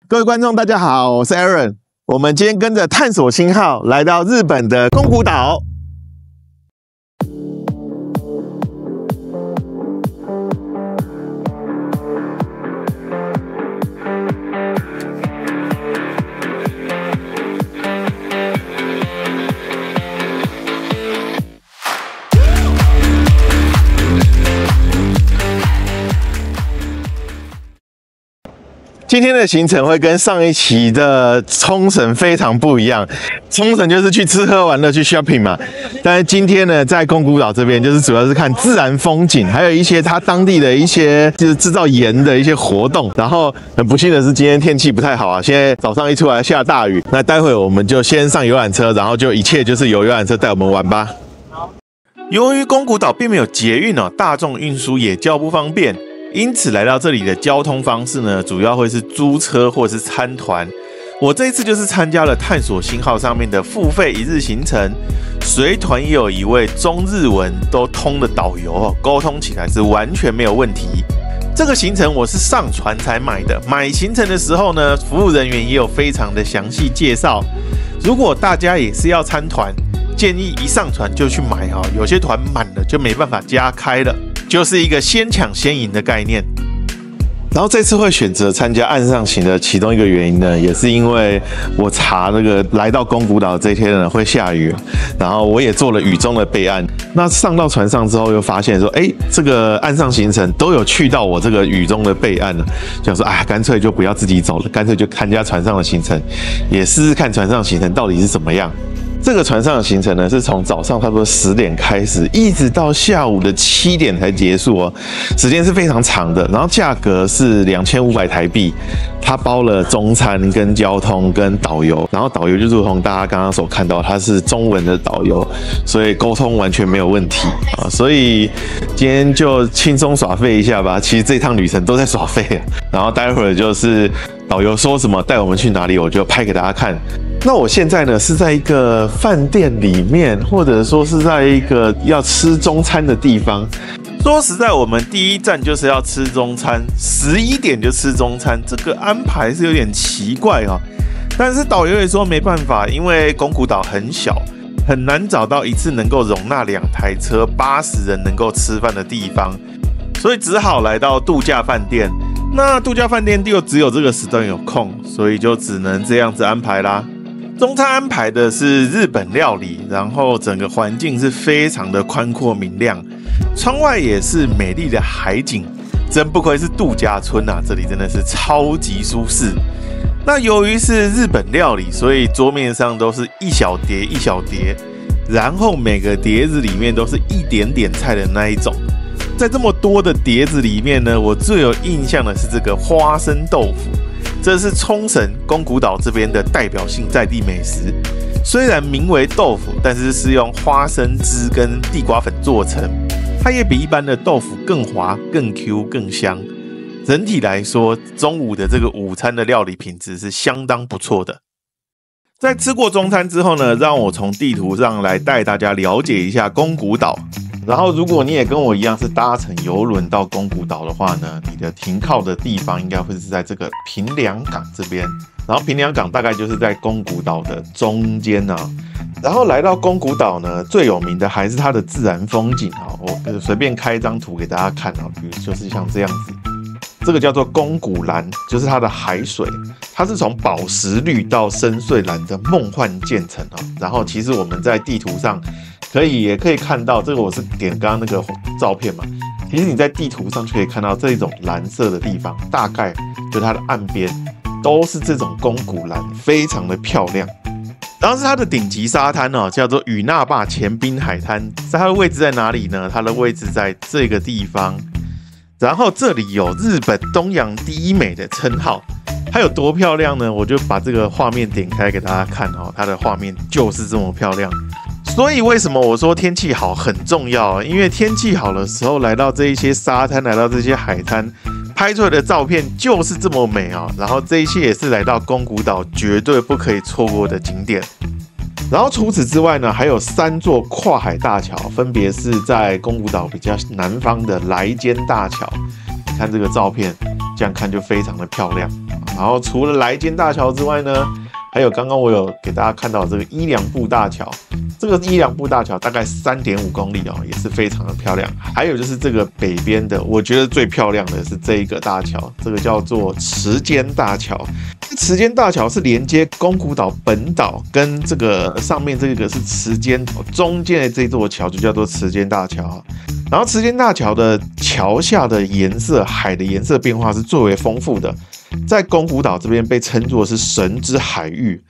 各位观众，大家好，我是 Aaron。我们今天跟着探索星号来到日本的宫古岛。今天的行程会跟上一期的冲绳非常不一样。冲绳就是去吃喝玩乐、去 shopping 嘛，但是今天呢，在宫古岛这边就是主要是看自然风景，还有一些它当地的一些就是制造盐的一些活动。然后很不幸的是，今天天气不太好啊，现在早上一出来下大雨。那待会我们就先上游览车，然后就一切就是由游览车带我们玩吧。由于宫古岛并没有捷运哦，大众运输也较不方便。因此来到这里的交通方式呢，主要会是租车或是参团。我这一次就是参加了探索星号上面的付费一日行程，随团也有一位中日文都通的导游，沟通起来是完全没有问题。这个行程我是上船才买的，买行程的时候呢，服务人员也有非常的详细介绍。如果大家也是要参团，建议一上船就去买哈，有些团满了就没办法加开了。就是一个先抢先赢的概念。然后这次会选择参加岸上行的其中一个原因呢，也是因为我查那个来到宫古岛这一天呢会下雨，然后我也做了雨中的备案。那上到船上之后又发现说，这个岸上行程都有去到我这个雨中的备案了，就说干脆就不要自己走了，干脆就参加船上的行程，也试试看船上行程到底是怎么样。这个船上的行程呢，是从早上差不多10点开始，一直到下午的7点才结束哦，时间是非常长的。然后价格是2500台币，它包了中餐、跟交通、跟导游。然后导游就如同大家刚刚所看到，他是中文的导游，所以沟通完全没有问题啊。所以今天就轻松耍废一下吧。其实这趟旅程都在耍废啊。然后待会儿就是导游说什么带我们去哪里，我就拍给大家看。那我现在呢是在一个饭店里面，或者说是在一个要吃中餐的地方。说实在，我们第一站就是要吃中餐，11点就吃中餐，这个安排是有点奇怪哦。但是导游也说没办法，因为宫古岛很小，很难找到一次能够容纳2台车、80人能够吃饭的地方，所以只好来到度假饭店。那度假饭店又只有这个时段有空，所以就只能这样子安排啦。中餐安排的是日本料理，然后整个环境是非常的宽阔明亮，窗外也是美丽的海景，真不愧是度假村啊！这里真的是超级舒适。那由于是日本料理，所以桌面上都是一小碟一小碟，然后每个碟子里面都是一点点菜的那一种。在这么多的碟子里面呢，我最有印象的是这个花生豆腐。这是冲绳宫古岛这边的代表性在地美食，虽然名为豆腐，但是是用花生汁跟地瓜粉做成，它也比一般的豆腐更滑、更 Q、更香。整体来说，中午的这个午餐的料理品质是相当不错的。在吃过中餐之后呢，让我从地图上来带大家了解一下宫古岛。然后，如果你也跟我一样是搭乘邮轮到宫古岛的话呢，你的停靠的地方应该会是在这个平良港这边。然后平良港大概就是在宫古岛的中间啊。然后来到宫古岛呢，最有名的还是它的自然风景啊。我随便开一张图给大家看啊，比如就是像这样子，这个叫做宫古蓝，就是它的海水，它是从宝石绿到深邃蓝的梦幻渐层啊。然后其实我们在地图上也可以看到，这个我是点刚刚那个照片嘛。其实你在地图上就可以看到这种蓝色的地方，大概就它的岸边都是这种宫古蓝，非常的漂亮。然后是它的顶级沙滩哦，叫做与那霸前滨海滩。它的位置在哪里呢？它的位置在这个地方。然后这里有日本东洋第一美的称号，它有多漂亮呢？我就把这个画面点开给大家看哦，它的画面就是这么漂亮。所以为什么我说天气好很重要？因为天气好的时候，来到这一些沙滩，来到这些海滩，拍出来的照片就是这么美啊！然后这一切也是来到宫古岛绝对不可以错过的景点。然后除此之外呢，还有3座跨海大桥，分别是在宫古岛比较南方的来间大桥。你看这个照片，这样看就非常的漂亮。然后除了来间大桥之外呢，还有刚刚我有给大家看到这个伊良部大桥，这个伊良部大桥大概3.5公里哦，也是非常的漂亮。还有就是这个北边的，我觉得最漂亮的是这一个大桥，这个叫做池间大桥。池间大桥是连接宫古岛本岛跟这个上面这个是池间中间的这座桥就叫做池间大桥。然后池间大桥的桥下的颜色，海的颜色变化是最为丰富的，在宫古岛这边被称作是神之海域。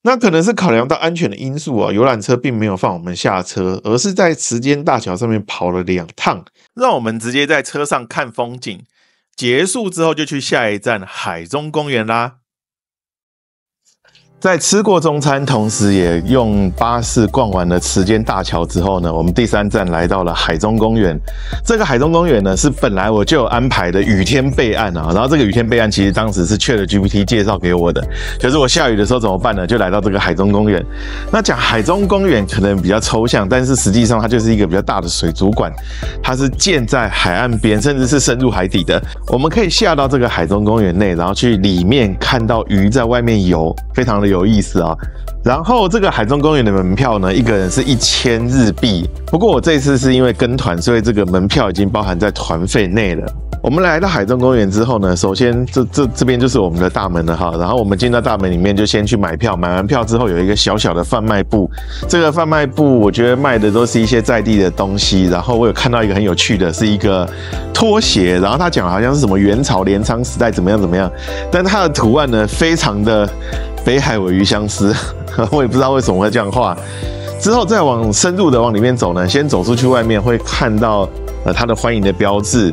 那可能是考量到安全的因素啊，游览车并没有放我们下车，而是在池间大桥上面跑了2趟，让我们直接在车上看风景。结束之后就去下一站海中公园啦。在吃过中餐，同时也用巴士逛完了池间大桥之后呢，我们第3站来到了海中公园。这个海中公园呢，是本来我就有安排的雨天备案啊。然后这个雨天备案其实当时是 ChatGPT 介绍给我的，就是我下雨的时候怎么办呢？就来到这个海中公园。那讲海中公园可能比较抽象，但是实际上它就是一个比较大的水族馆，它是建在海岸边，甚至是深入海底的。我们可以下到这个海中公园内，然后去里面看到鱼在外面游，非常的有意思啊。然后这个海中公园的门票呢，一个人是1000日币。不过我这次是因为跟团，所以这个门票已经包含在团费内了。我们来到海中公园之后呢，首先这边就是我们的大门了哈。然后我们进到大门里面就先去买票，买完票之后有一个小小的贩卖部。这个贩卖部我觉得卖的都是一些在地的东西。然后我有看到一个很有趣的，是一个拖鞋，然后他讲好像是什么元朝镰仓时代怎么样，但它的图案呢非常的北海鲔鱼相思，我也不知道为什么会这样画。之后再深入的往里面走呢，先走出去外面会看到它的欢迎的标志，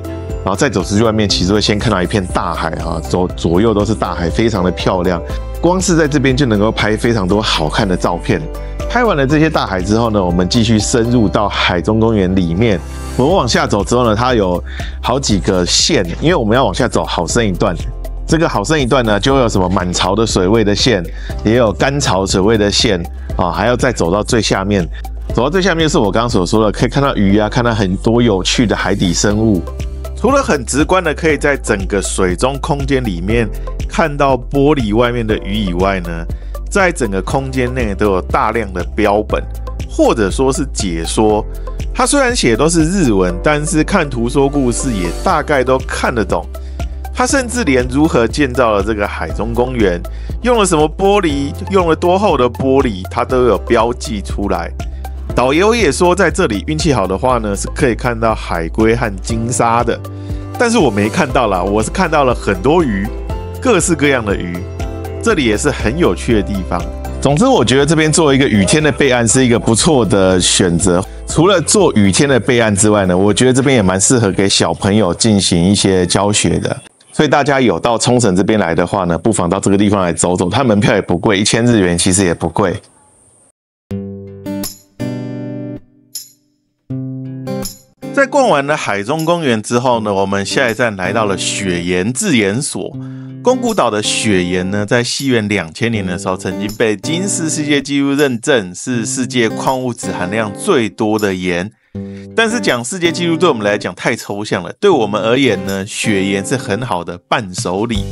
然后再走出去外面，其实会先看到一片大海啊，左右都是大海，非常的漂亮。光是在这边就能够拍非常多好看的照片。拍完了这些大海之后呢，我们继续深入到海中公园里面。我们往下走之后呢，它有好几个线，因为我们要往下走好深一段。这个好深一段呢，就会有什么满潮的水位的线，也有干潮水位的线啊，还要再走到最下面。走到最下面就是我刚刚所说的，可以看到鱼啊，看到很多有趣的海底生物。除了很直观的可以在整个水中空间里面看到玻璃外面的鱼以外呢，在整个空间内都有大量的标本，或者说是解说。它虽然写都是日文，但是看图说故事也大概都看得懂。他甚至连如何建造了这个海中公园，用了什么玻璃，用了多厚的玻璃，他都有标记出来。导游也说，在这里运气好的话呢，是可以看到海龟和金鲨的，但是我没看到啦，我是看到了很多鱼，各式各样的鱼，这里也是很有趣的地方。总之，我觉得这边做一个雨天的备案是一个不错的选择。除了做雨天的备案之外呢，我觉得这边也蛮适合给小朋友进行一些教学的。所以大家有到冲绳这边来的话呢，不妨到这个地方来走走，它门票也不贵，1000日元其实也不贵。在逛完了海中公园之后呢，我们下一站来到了雪岩制盐所。宫古岛的雪岩呢，在西元2000年的时候，曾经被吉尼斯世界纪录认证是世界矿物质含量最多的盐。但是讲世界纪录对我们来讲太抽象了，对我们而言呢，雪岩是很好的伴手礼。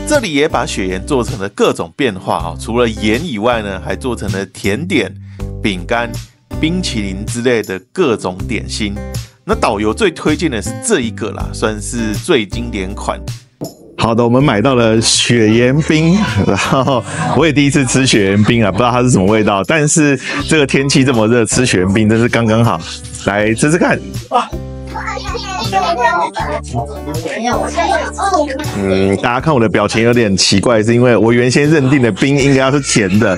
这里也把雪岩做成了各种变化，除了盐以外呢，还做成了甜点、饼干、冰淇淋之类的各种点心。那导游最推荐的是这一个啦，算是最经典款。好的，我们买到了雪岩冰，然后我也第一次吃雪岩冰啊，不知道它是什么味道，但是这个天气这么热，吃雪岩冰真是刚刚好，来吃吃看。大家看我的表情有点奇怪，是因为我原先认定的冰应该要是甜的，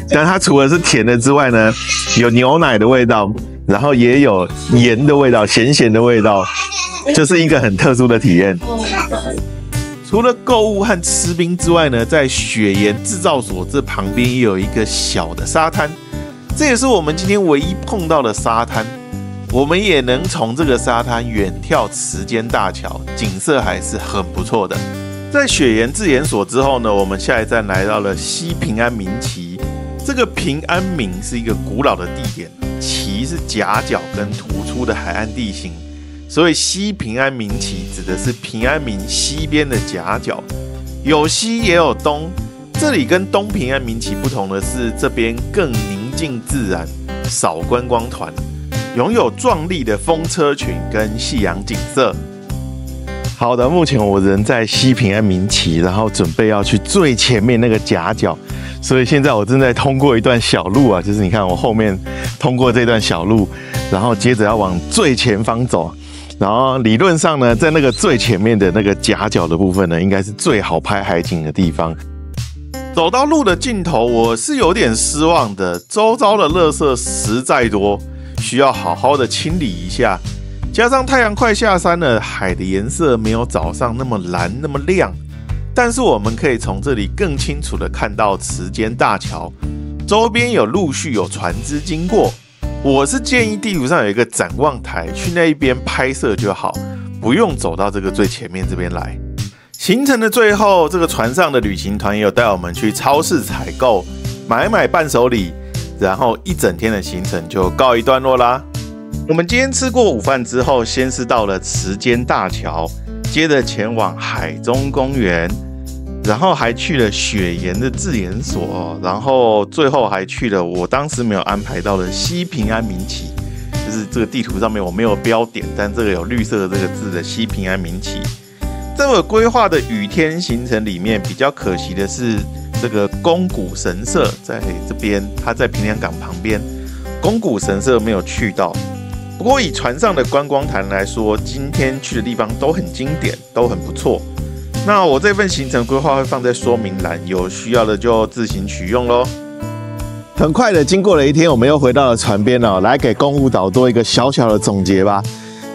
但它除了是甜的之外呢，有牛奶的味道，然后也有盐的味道，咸咸的味道，就是一个很特殊的体验。除了购物和吃冰之外呢，在雪岩制造所这旁边也有一个小的沙滩，这也是我们今天唯一碰到的沙滩。我们也能从这个沙滩远眺池间大桥，景色还是很不错的。在雪岩制盐所之后呢，我们下一站来到了西平安名崎。这个平安名是一个古老的地点，崎是夹角跟突出的海岸地形。所以西平安名崎指的是平安名西边的夹角。有西也有东。这里跟东平安民旗不同的是，这边更宁静自然，少观光团，拥有壮丽的风车群跟夕阳景色。好的，目前我人在西平安民旗，然后准备要去最前面那个夹角，所以现在我正在通过一段小路啊，就是你看我后面通过这段小路，然后接着要往最前方走。然后理论上呢，在那个最前面的那个夹角的部分呢，应该是最好拍海景的地方。走到路的尽头，我是有点失望的，周遭的垃圾实在多，需要好好的清理一下。加上太阳快下山了，海的颜色没有早上那么蓝那么亮，但是我们可以从这里更清楚的看到池间大桥，周边陆续有船只经过。我是建议地图上有一个展望台，去那一边拍摄就好，不用走到这个最前面这边来。行程的最后，这个船上的旅行团也有带我们去超市采购，买伴手礼，然后一整天的行程就告一段落啦。我们今天吃过午饭之后，先是到了池间大桥，接着前往海中公园，然后还去了雪岩的制研所，然后最后还去了我当时没有安排到的西平安民旗，就是这个地图上面我没有标点，但这个有绿色的这个字的西平安民旗。在我规划的雨天行程里面，比较可惜的是这个宫古神社在这边，它在平凉港旁边，宫古神社没有去到。不过以船上的观光团来说，今天去的地方都很经典，都很不错。那我这份行程规划会放在说明栏，有需要的就自行取用咯。很快的经过了一天，我们又回到了船边了，来给宫古岛做一个小小的总结吧。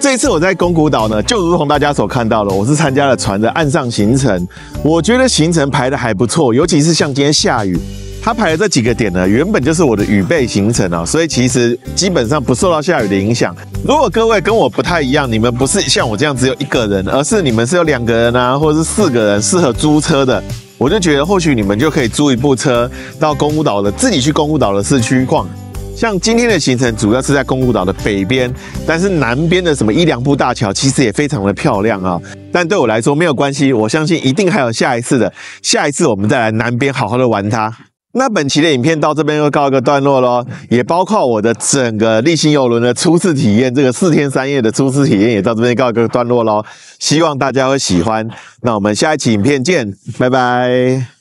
这一次我在宫古岛呢，就如同大家所看到的，我是参加了船的岸上行程。我觉得行程排得还不错，尤其是像今天下雨，它排的这几个点呢，原本就是我的雨备行程啊，所以其实基本上不受到下雨的影响。如果各位跟我不太一样，你们不是像我这样只有一个人，而是你们是有2个人啊，或者是4个人，适合租车的，我就觉得或许你们就可以租一部车到宫古岛的，自己去宫古岛的市区逛。像今天的行程主要是在宫古岛的北边，但是南边的什么伊良部大桥其实也非常的漂亮啊。但对我来说没有关系，我相信一定还有下一次的，下一次我们再来南边好好的玩它。那本期的影片到这边又告一个段落咯，也包括我的整个丽星邮轮的初次体验，这个4天3夜的初次体验也到这边告一个段落咯。希望大家会喜欢，那我们下一期影片见，拜拜。